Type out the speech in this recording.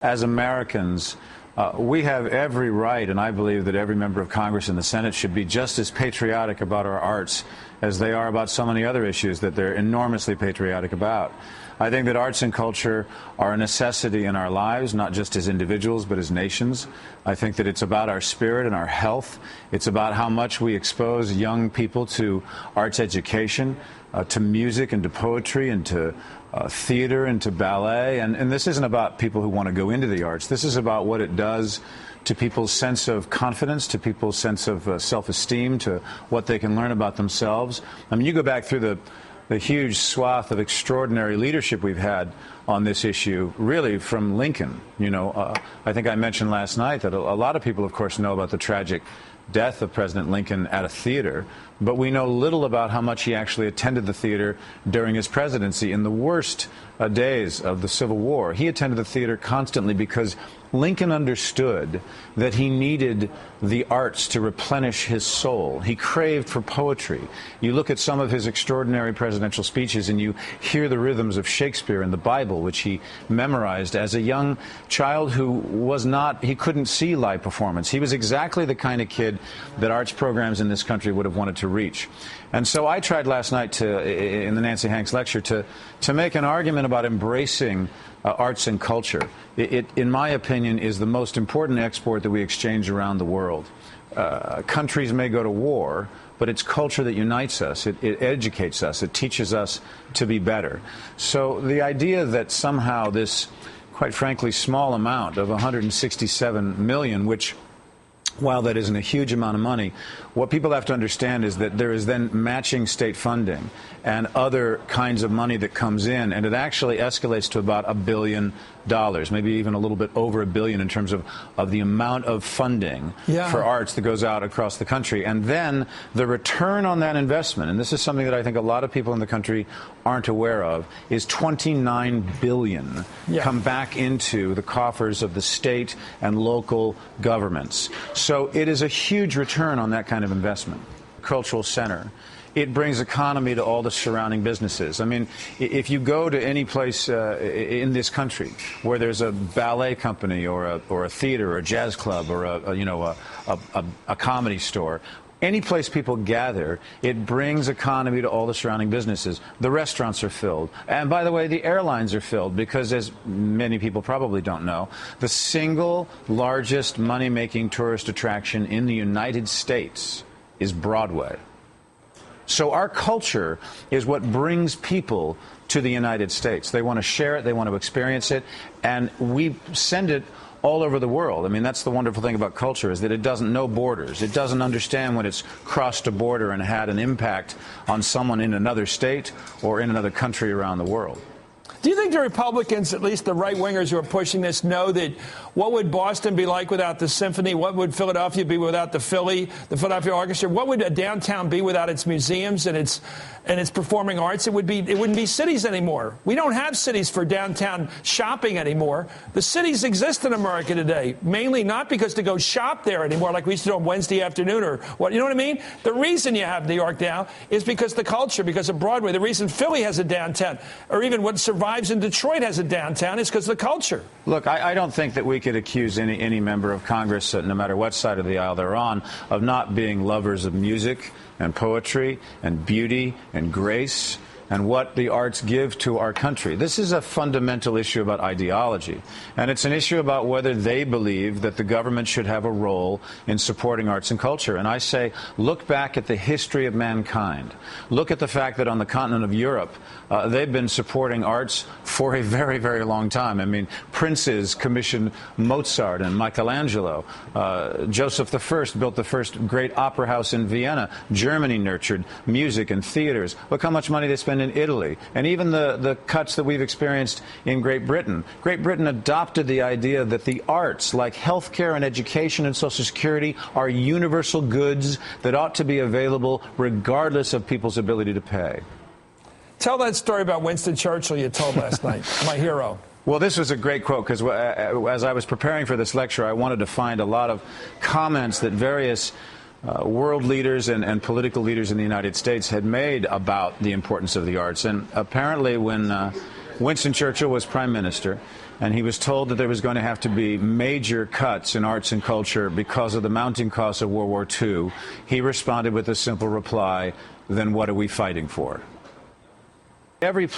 As Americans, we have every right, and I believe that every member of Congress and the Senate should be just as patriotic about our arts as they are about so many other issues that they're enormously patriotic about. I think that arts and culture are a necessity in our lives, not just as individuals, but as nations. I think that it's about our spirit and our health. It's about how much we expose young people to arts education, to music and to poetry and to theater and to ballet. And this isn't about people who want to go into the arts. This is about what it does to people's sense of confidence, to people's sense of self-esteem, to what they can learn about themselves. I mean, you go back through the huge swath of extraordinary leadership we've had on this issue, really from Lincoln. You know, I think I mentioned last night that a lot of people, of course, know about the tragic death of President Lincoln at a theater, but we know little about how much he actually attended the theater during his presidency in the worst days of the Civil War. He attended the theater constantly because Lincoln understood that he needed the arts to replenish his soul. He craved for poetry. You look at some of his extraordinary presidential speeches and you hear the rhythms of Shakespeare and the Bible, which he memorized as a young child who he couldn't see live performance. He was exactly the kind of kid that arts programs in this country would have wanted to reach. And so I tried last night in the Nancy Hanks lecture to make an argument about embracing arts and culture. It, in my opinion, is the most important export that we exchange around the world. Countries may go to war, but it's culture that unites us. It educates us. It teaches us to be better. So the idea that somehow this, quite frankly, small amount of $167 million, which, while that isn't a huge amount of money, what people have to understand is that there is then matching state funding and other kinds of money that comes in, and it actually escalates to about $1 billion, maybe even a little bit over $1 billion in terms of the amount of funding for arts that goes out across the country. And then the return on that investment, and this is something that I think a lot of people in the country aren't aware of, is $29 billion come back into the coffers of the state and local governments. So it is a huge return on that kind of investment. Cultural center. It brings economy to all the surrounding businesses. I mean, if you go to any place in this country where there's a ballet company or a theater or a jazz club or a comedy store, any place people gather, it brings economy to all the surrounding businesses. The restaurants are filled. And by the way, the airlines are filled because, as many people probably don't know, the single largest money-making tourist attraction in the United States is Broadway. So our culture is what brings people to the United States. They want to share it, they want to experience it, and we send it all over the world. I mean, that's the wonderful thing about culture, is that it doesn't know borders. It doesn't understand when it's crossed a border and had an impact on someone in another state or in another country around the world. Do you think the Republicans, at least the right-wingers who are pushing this, know that what would Boston be like without the symphony? What would Philadelphia be without the Philadelphia Orchestra? What would a downtown be without its museums and its performing arts? It wouldn't be cities anymore. We don't have cities for downtown shopping anymore. The cities exist in America today, mainly not because to go shop there anymore like we used to do on Wednesday afternoon or what. You know what I mean? The reason you have New York now is because the culture, because of Broadway. The reason Philly has a downtown, or even what survives in Detroit has a downtown, is because of the culture. Look, I don't think that we could accuse any member of Congress, no matter what side of the aisle they're on, of not being lovers of music and poetry and beauty and grace and what the arts give to our country. This is a fundamental issue about ideology, and it's an issue about whether they believe that the government should have a role in supporting arts and culture. And I say, look back at the history of mankind. Look at the fact that on the continent of Europe, they've been supporting arts for a very, very long time. I mean, princes commissioned Mozart and Michelangelo. Joseph I built the first great opera house in Vienna. Germany nurtured music and theaters. Look how much money they spend in Italy, and even the cuts that we've experienced in Great Britain. Great Britain adopted the idea that the arts, like healthcare and education and Social Security, are universal goods that ought to be available regardless of people's ability to pay. Tell that story about Winston Churchill you told last night, my hero. Well, this was a great quote, because as I was preparing for this lecture, I wanted to find a lot of comments that various world leaders and political leaders in the United States had made about the importance of the arts. And apparently when Winston Churchill was prime minister, and he was told that there was going to have to be major cuts in arts and culture because of the mounting costs of World War II, he responded with a simple reply, then what are we fighting for? Every place